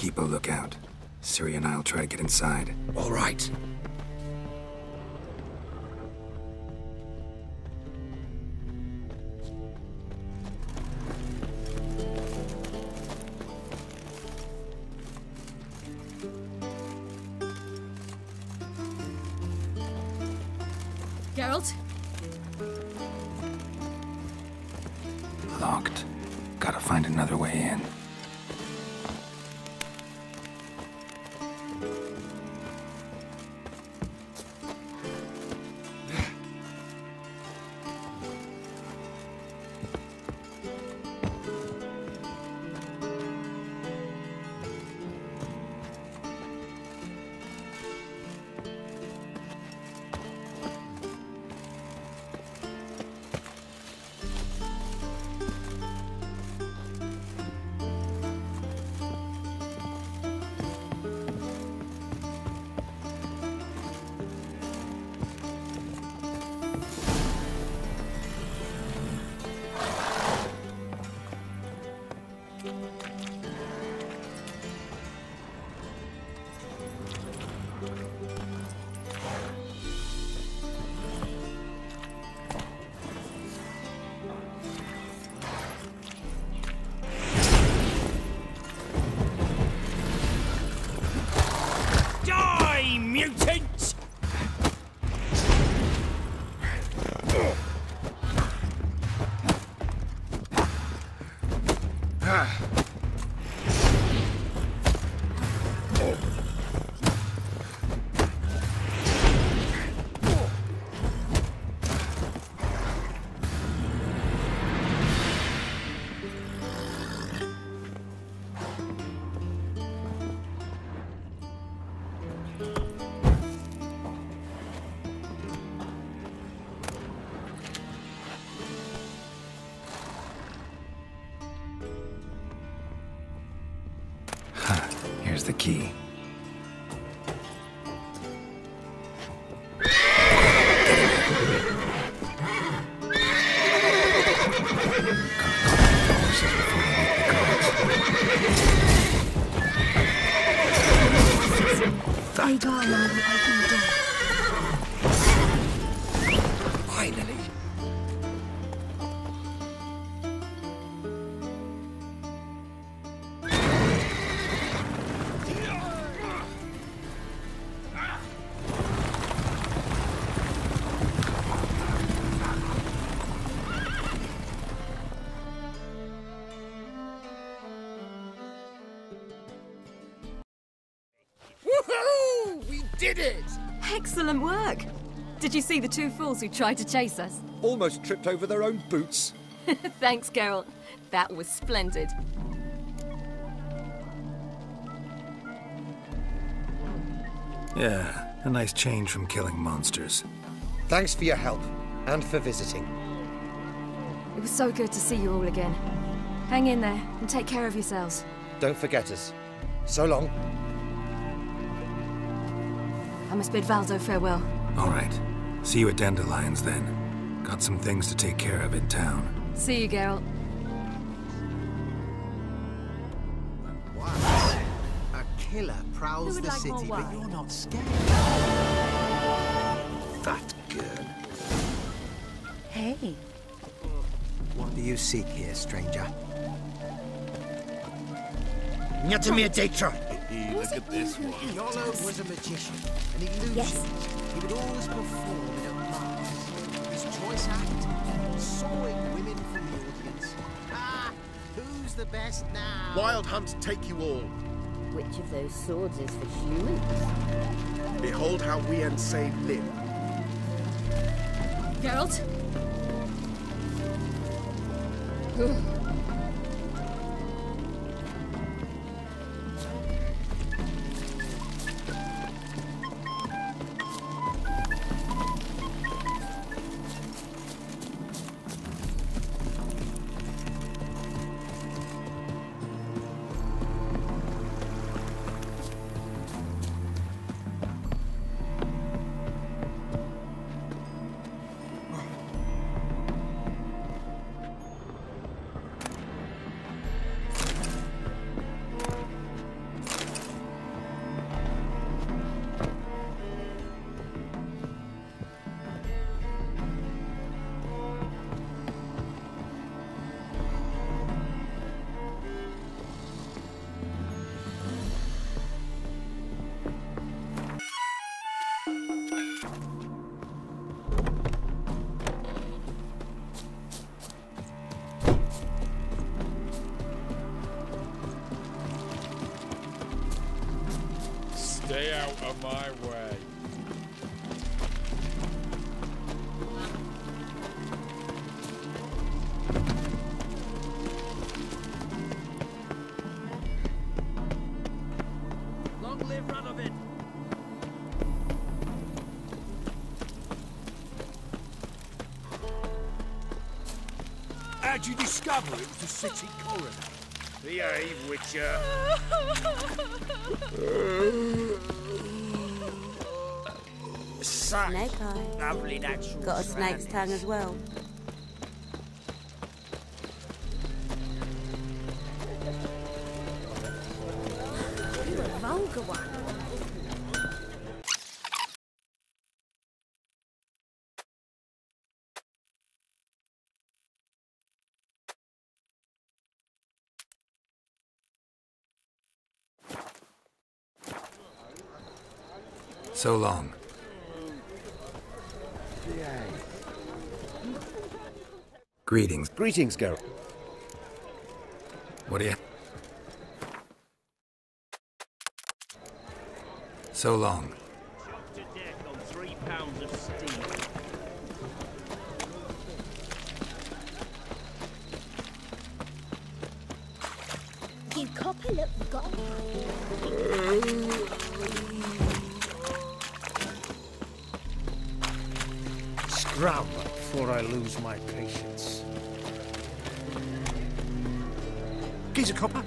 Keep a lookout. Ciri and I'll try to get inside. All right. Geralt? Locked. Gotta find another way in. Mutant! Here's the key. Hey, darling, open the door. Finally. Woohoo! We did it! Excellent work. Did you see the two fools who tried to chase us? Almost tripped over their own boots. Thanks, Geralt. That was splendid. Yeah, a nice change from killing monsters. Thanks for your help, and for visiting. It was so good to see you all again. Hang in there, and take care of yourselves. Don't forget us. So long. I must bid Valdo farewell. All right. See you at Dandelions, then. Got some things to take care of in town. See you, Geralt. Wow. A killer prowls Who would the like more city, but wine? you're not scared. That girl. Hey. What do you seek here, stranger? Nyatamir Datra! Look at this one. Yolo was a magician, an illusionist. Yes. He would always perform in a mask. His choice act, sawing women from the audience. Ah, who's the best now? Wild hunt take you all. Which of those swords is for humans? Behold how we and save live. Geralt? Stay out of my way. Long live Radovid! How'd you discover it was a city coroner? Behave, Witcher. Snake eye. Lovely natural. Got a snake's tongue as well. You're a vulgar one. So long. Greetings. Greetings, Geralt. What do you... So long. Chopped to death on 3 pounds of steel. You copper look gone. Scrub before I lose my patience. Geezer copper?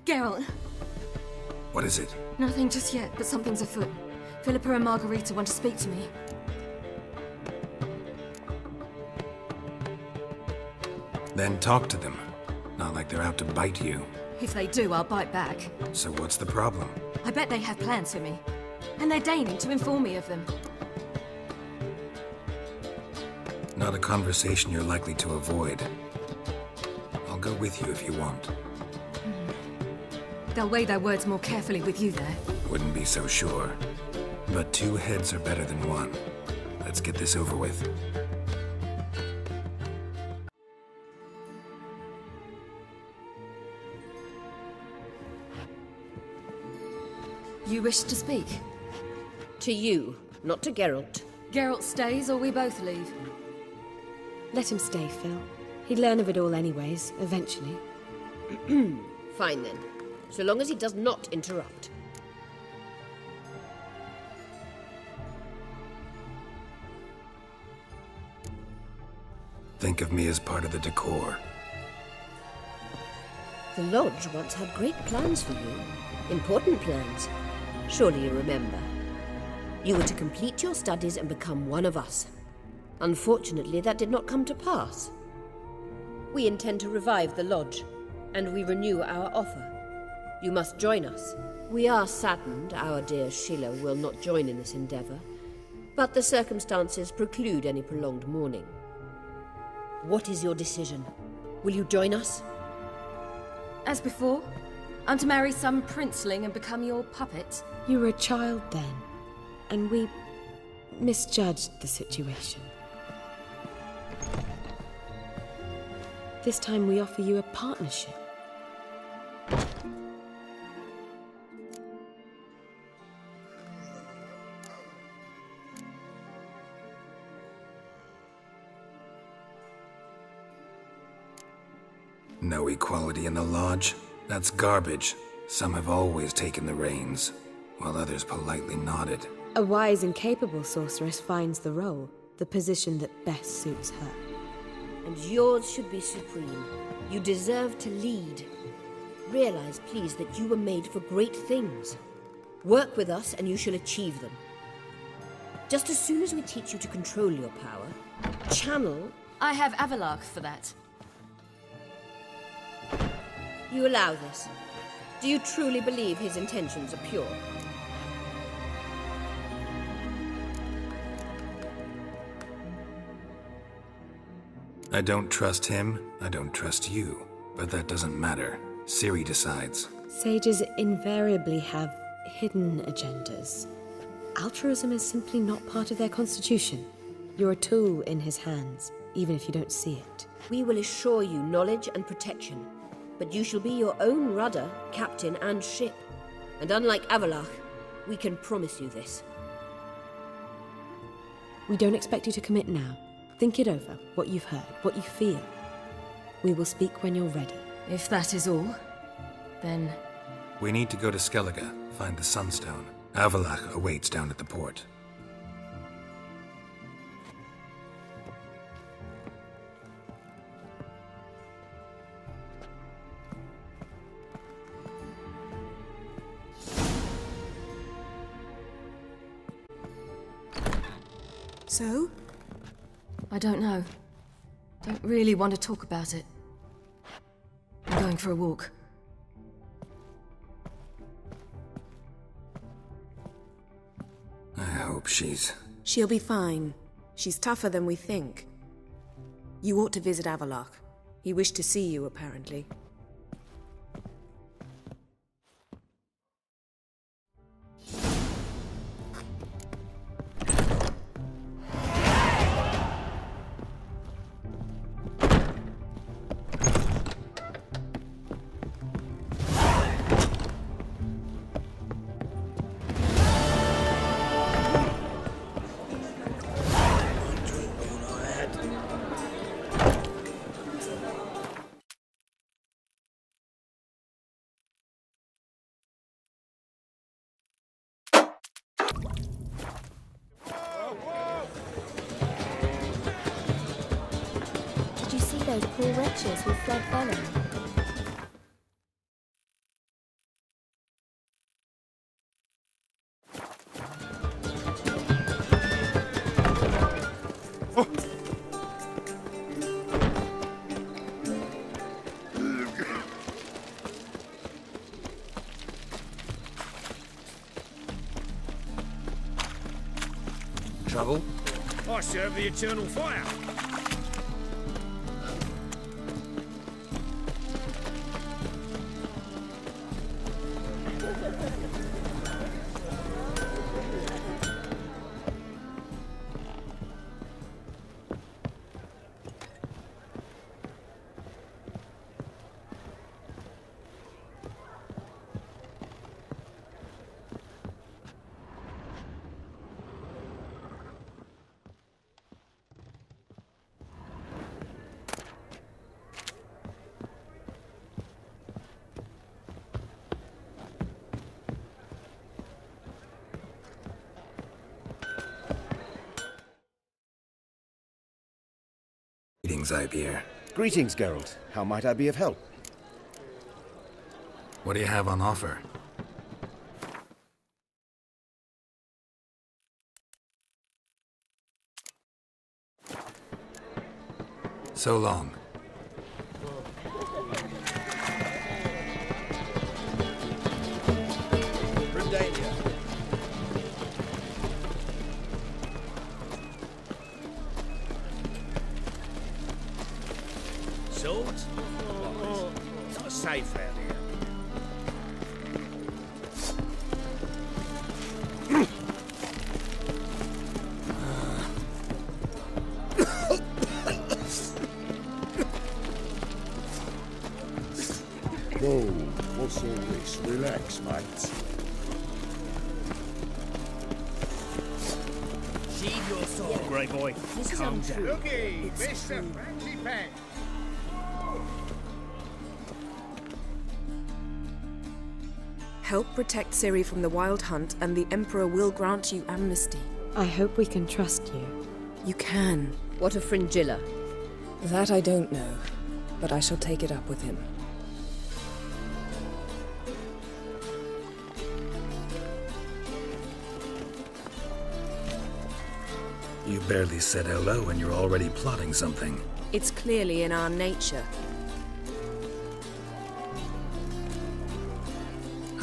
Geralt, What is it? nothing just yet, but something's afoot. Philippa and Margarita want to speak to me. Then talk to them. Not like they're out to bite you. If they do, I'll bite back. So what's the problem? I bet they have plans for me. And they're deigning to inform me of them. Not a conversation you're likely to avoid. I'll go with you if you want. They'll weigh their words more carefully with you there. Wouldn't be so sure. But 2 heads are better than 1. Let's get this over with. You wish to speak? To you, not to Geralt. Geralt stays or we both leave? Let him stay, Phil. He'd learn of it all anyways, eventually. Fine then. So long as he does not interrupt. Think of me as part of the decor. The Lodge once had great plans for you. Important plans. Surely you remember. You were to complete your studies and become one of us. Unfortunately, that did not come to pass. We intend to revive the Lodge, and we renew our offer. You must join us. We are saddened our dear Sheila will not join in this endeavor, but the circumstances preclude any prolonged mourning. What is your decision? Will you join us? As before, I'm to marry some princeling and become your puppet. You were a child then, and we misjudged the situation. This time we offer you a partnership. No equality in the Lodge? That's garbage. Some have always taken the reins, while others politely nodded. A wise and capable sorceress finds the role, the position that best suits her. And yours should be supreme. You deserve to lead. Realize, please, that you were made for great things. Work with us and you shall achieve them. Just as soon as we teach you to control your power, channel... I have Avalark for that. You allow this. Do you truly believe his intentions are pure? I don't trust him, I don't trust you. But that doesn't matter. Ciri decides. Sages invariably have hidden agendas. Altruism is simply not part of their constitution. You're a tool in his hands, even if you don't see it. We will assure you knowledge and protection, but you shall be your own rudder, captain, and ship. And unlike Avalark, we can promise you this. We don't expect you to commit now. Think it over, what you've heard, what you feel. We will speak when you're ready. If that is all, then... We need to go to Skellige, find the Sunstone. Avalark awaits down at the port. So? I don't know. Don't really want to talk about it. I'm going for a walk. I hope she's... She'll be fine. She's tougher than we think. You ought to visit Avalark. He wished to see you, apparently. Did you see those poor wretches who fled Velen? Trouble? I serve the eternal fire. Greetings, Ibeer. Greetings, Geralt. How might I be of help? What do you have on offer? So long. Swords? Not safe round here. Whoa, what's all this? Relax, mate. Sheathe your sword, Grey Boy. Calm down. Looky, Mr. Friendly Pen. Help protect Ciri from the Wild Hunt, and the Emperor will grant you amnesty. I hope we can trust you. You can. What of Fringilla? That I don't know, but I shall take it up with him. You barely said hello and you're already plotting something. It's clearly in our nature.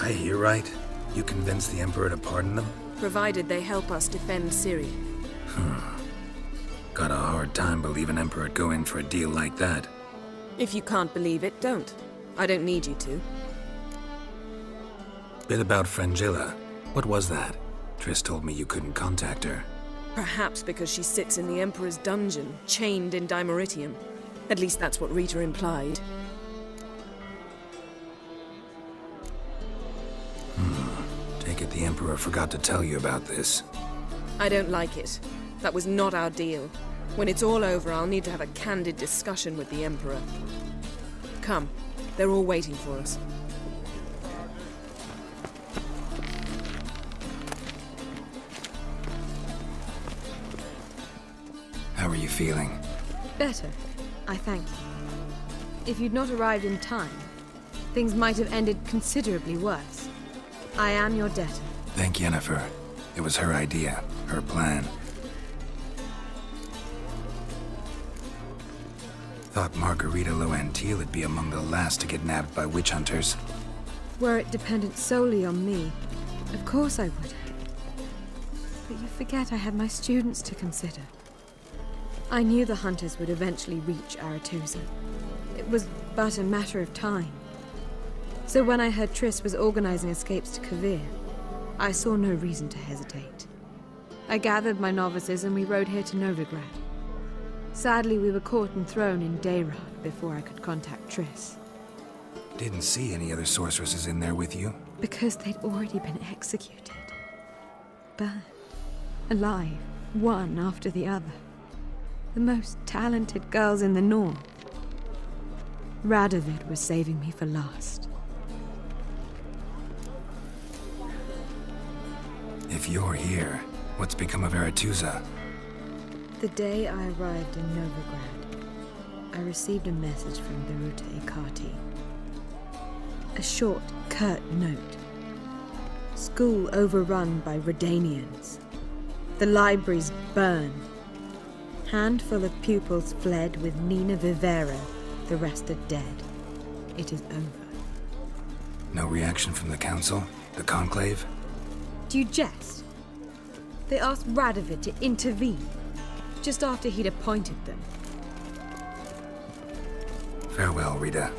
I hear right? You convinced the Emperor to pardon them? Provided they help us defend Ciri. Got a hard time believing Emperor'd go in for a deal like that. If you can't believe it, don't. I don't need you to. Bit about Frangilla. What was that? Triss told me you couldn't contact her. Perhaps because she sits in the Emperor's dungeon, chained in Dimeritium. At least that's what Rita implied. Take it the Emperor forgot to tell you about this. I don't like it. That was not our deal. When it's all over, I'll need to have a candid discussion with the Emperor. Come. They're all waiting for us. How are you feeling? Better, I thank you. If you'd not arrived in time, things might have ended considerably worse. I am your debtor. Thank Yennefer. It was her idea, her plan. Thought Margarita Loantile would be among the last to get nabbed by witch hunters. Were it dependent solely on me, of course I would have. But you forget I have my students to consider. I knew the hunters would eventually reach Aretusa. It was but a matter of time. So when I heard Triss was organizing escapes to Kavir, I saw no reason to hesitate. I gathered my novices and we rode here to Novigrad. Sadly, we were caught and thrown in Dayrad before I could contact Triss. Didn't see any other sorceresses in there with you? Because they'd already been executed. Burned. Alive, one after the other. The most talented girls in the North. Radovid was saving me for last. If you're here, what's become of Aretusa? The day I arrived in Novigrad, I received a message from Beruta Ikati. A short, curt note. School overrun by Redanians. The libraries burned. Handful of pupils fled with Nina Vivera. The rest are dead. It is over. No reaction from the Council? The Conclave? Do you jest? They asked Radovid to intervene, just after he'd appointed them. Farewell, Rita.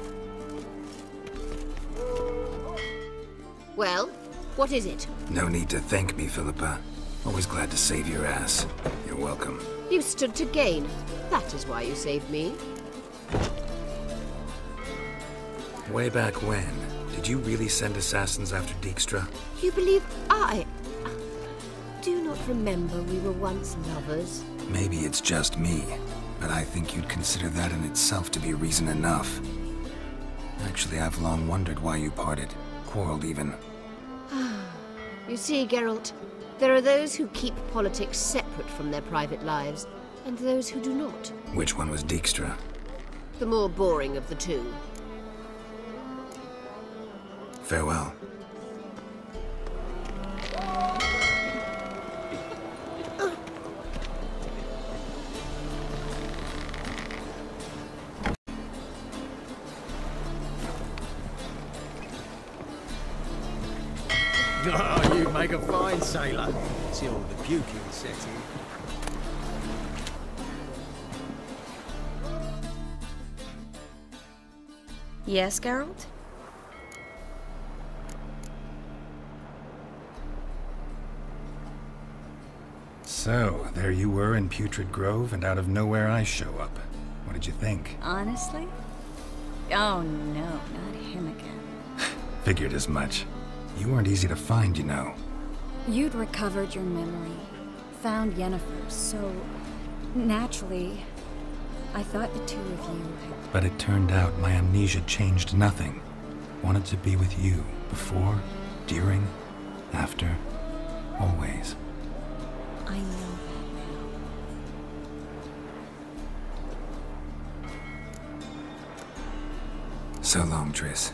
Well, what is it? No need to thank me, Philippa. Always glad to save your ass. You're welcome. You stood to gain. That is why you saved me. Way back when, did you really send assassins after Dijkstra? You believe I... Do not remember we were once lovers? Maybe it's just me, but I think you'd consider that in itself to be reason enough. Actually, I've long wondered why you parted. Quarreled even. You see, Geralt, there are those who keep politics separate from their private lives, and those who do not. Which one was Dijkstra? The more boring of the two. Farewell. Oh, you make a fine sailor. Till the puking set in. Yes, Geralt? So, there you were in Putrid Grove, and out of nowhere I show up. What did you think? Honestly? Oh no, not him again. Figured as much. You weren't easy to find, you know. You'd recovered your memory, found Yennefer, so naturally, I thought the two of you had... But it turned out my amnesia changed nothing. Wanted to be with you, before, during, after, always. I know that So long, Triss.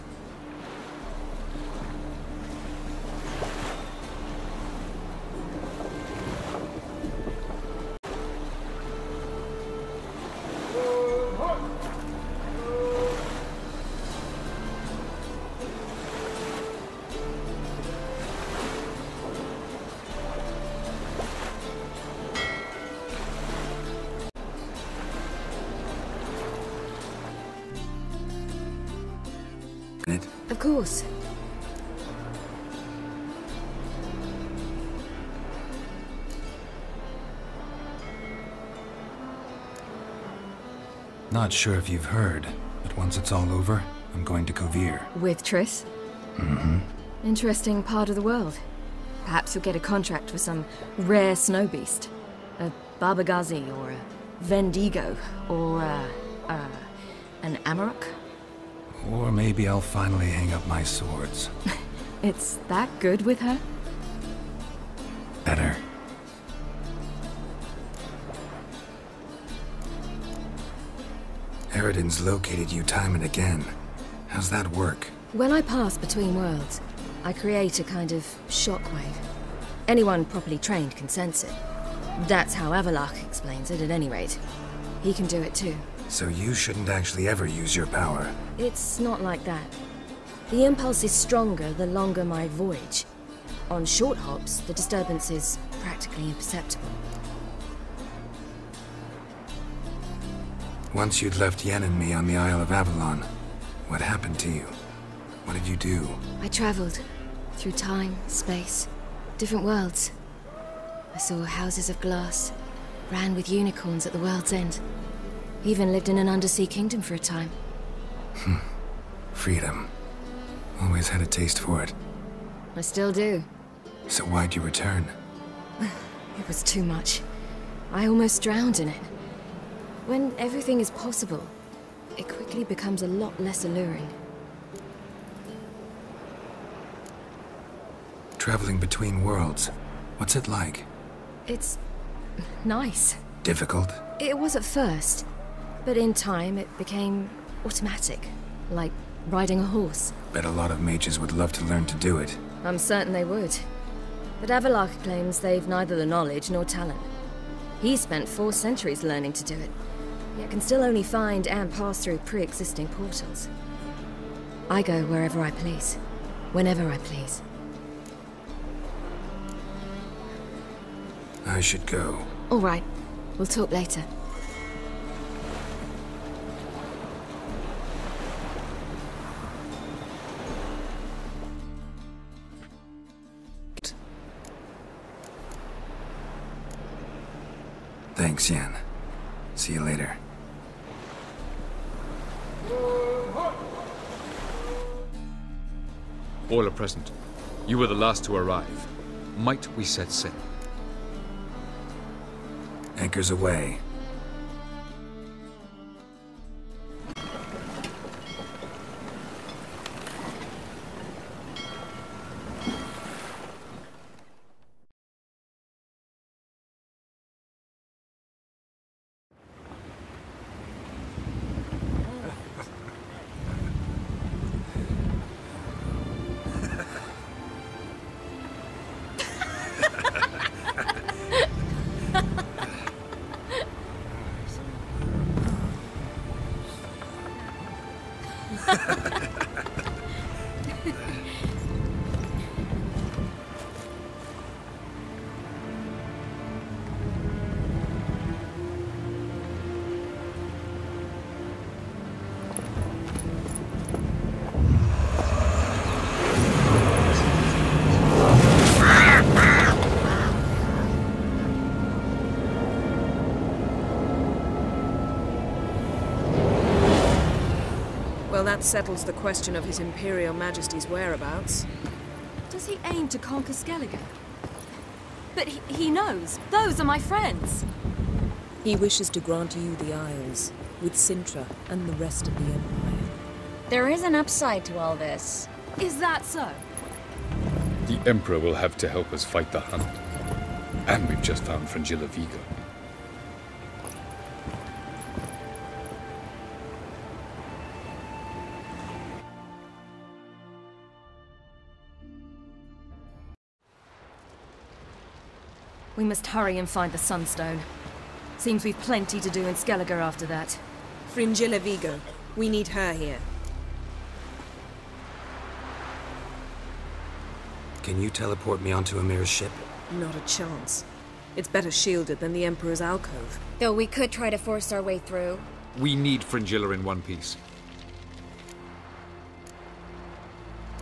Of course. Not sure if you've heard, but once it's all over, I'm going to Kovir. With Triss? Mm-hmm. Interesting part of the world. Perhaps you'll get a contract for some rare snow beast. A Barbagazi, or a Vendigo, or an Amarok. Or maybe I'll finally hang up my swords. It's that good with her? Better. Eridan's located you time and again. How's that work? When I pass between worlds, I create a kind of shockwave. Anyone properly trained can sense it. That's how Avalok explains it, at any rate. He can do it too. So you shouldn't actually ever use your power. It's not like that. The impulse is stronger the longer my voyage. On short hops, the disturbance is practically imperceptible. Once you'd left Yen and me on the Isle of Avalon, what happened to you? What did you do? I traveled through time, space, different worlds. I saw houses of glass, ran with unicorns at the world's end. Even lived in an undersea kingdom for a time. Freedom. Always had a taste for it. I still do. So why'd you return? It was too much. I almost drowned in it. When everything is possible, it quickly becomes a lot less alluring. Traveling between worlds, what's it like? It's nice. Difficult? It was at first, but in time it became automatic, like riding a horse. Bet a lot of mages would love to learn to do it. I'm certain they would. But Avalok claims they've neither the knowledge nor talent. He spent 4 centuries learning to do it, yet can still only find and pass through pre-existing portals. I go wherever I please, whenever I please. I should go. All right, we'll talk later. Thanks, Yen. See you later. All are present. You were the last to arrive. Might we set sail? Anchors away. Well, that settles the question of His Imperial Majesty's whereabouts. Does he aim to conquer Skellige? But he knows. Those are my friends. He wishes to grant you the Isles, with Sintra and the rest of the Empire. There is an upside to all this. Is that so? The Emperor will have to help us fight the Hunt. And we've just found Frangilla Vigo. We must hurry and find the Sunstone. Seems we've plenty to do in Skellige after that. Fringilla Vigo. We need her here. Can you teleport me onto Amir's ship? Not a chance. It's better shielded than the Emperor's alcove. Though we could try to force our way through. We need Fringilla in one piece.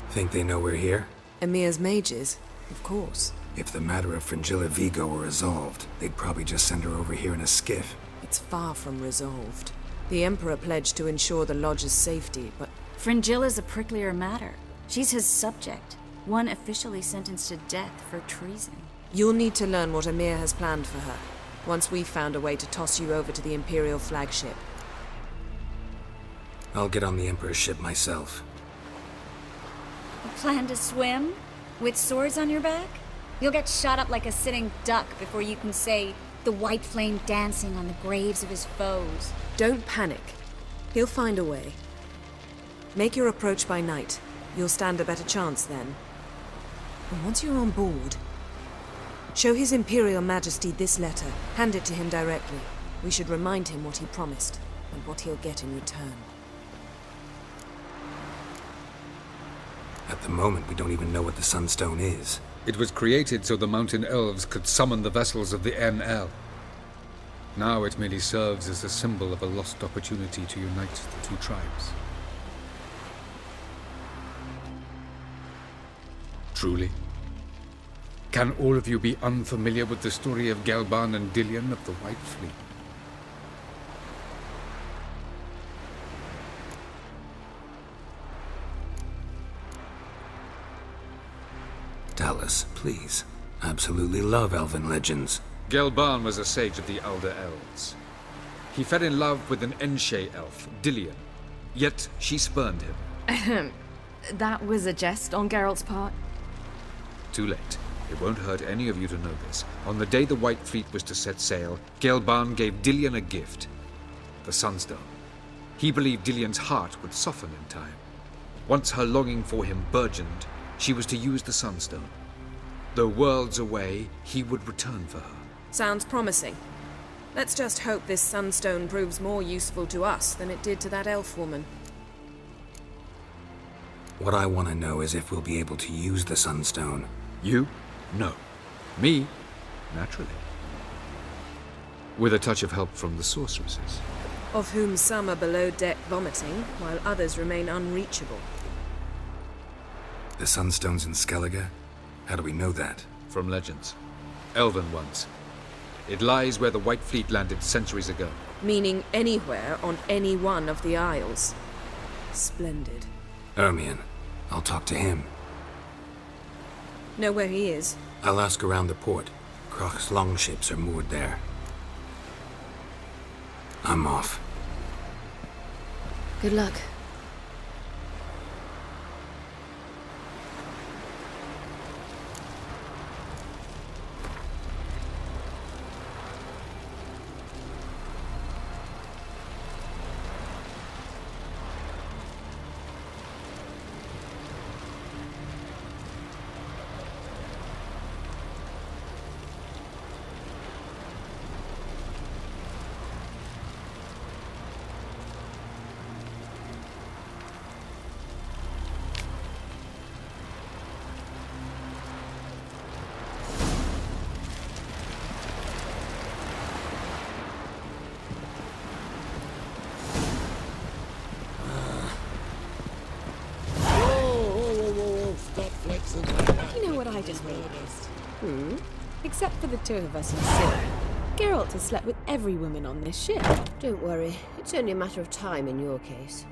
Think they know we're here? Emir's mages? Of course. If the matter of Fringilla Vigo were resolved, they'd probably just send her over here in a skiff. It's far from resolved. The Emperor pledged to ensure the Lodge's safety, but... Fringilla's a pricklier matter. She's his subject. One officially sentenced to death for treason. You'll need to learn what Emir has planned for her, once we've found a way to toss you over to the Imperial flagship. I'll get on the Emperor's ship myself. A plan to swim? With swords on your back? You'll get shot up like a sitting duck before you can say, the white flame dancing on the graves of his foes. Don't panic. He'll find a way. Make your approach by night. You'll stand a better chance then. And once you're on board, show His Imperial Majesty this letter. Hand it to him directly. We should remind him what he promised, and what he'll get in return. At the moment, we don't even know what the Sunstone is. It was created so the mountain elves could summon the vessels of the NL. Now it merely serves as a symbol of a lost opportunity to unite the two tribes. Truly? Can all of you be unfamiliar with the story of Gelban and Dillion of the White Fleet? Tell us, please. Absolutely love elven legends. Gelban was a sage of the Elder Elves. He fell in love with an Enshe elf, Dillion, yet she spurned him. That was a jest on Geralt's part? Too late. It won't hurt any of you to know this. On the day the White Fleet was to set sail, Gelban gave Dillion a gift. The Sunstone. He believed Dillion's heart would soften in time. Once her longing for him burgeoned, she was to use the Sunstone. Though worlds away, he would return for her. Sounds promising. Let's just hope this Sunstone proves more useful to us than it did to that elf woman. What I want to know is if we'll be able to use the Sunstone. You? No. Me? Naturally. With a touch of help from the sorceresses. Of whom some are below deck vomiting, while others remain unreachable. The Sunstone's in Skellige? How do we know that? From legends. Elven ones. It lies where the White Fleet landed centuries ago. Meaning anywhere on any one of the Isles. Splendid. Ermion. I'll talk to him. Know where he is? I'll ask around the port. Croc's longships are moored there. I'm off. Good luck. You know what I just realized? Except for the two of us in silk, Geralt has slept with every woman on this ship. Don't worry, it's only a matter of time in your case.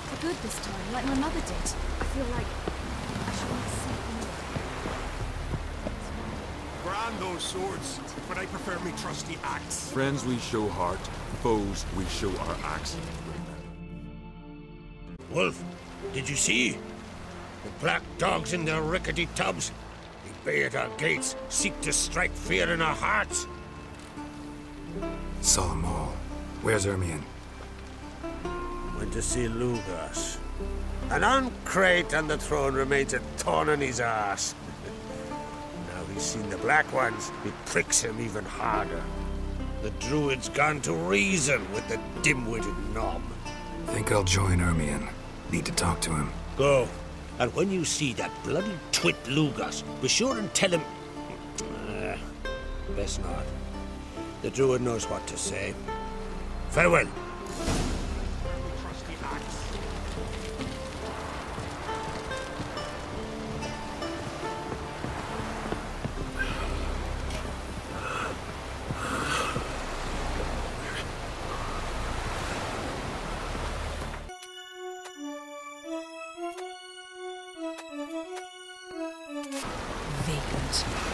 For good this time, like my mother did. I feel like I should not see Grand those swords, but I prefer me trusty axe. Friends we show heart, foes we show our axe. Wolf, did you see? The black dogs in their rickety tubs? They bay at our gates, seek to strike fear in our hearts. Saw them all. Where's Ermion? Went to see Lugas. An uncrate on the throne remains a thorn in his arse. Now he's seen the Black Ones, it pricks him even harder. The Druid's gone to reason with the dim-witted knob. Think I'll join Ermion. Need to talk to him. Go. And when you see that bloody twit Lugas, be sure and tell him... best not. The Druid knows what to say. Farewell. Vacant.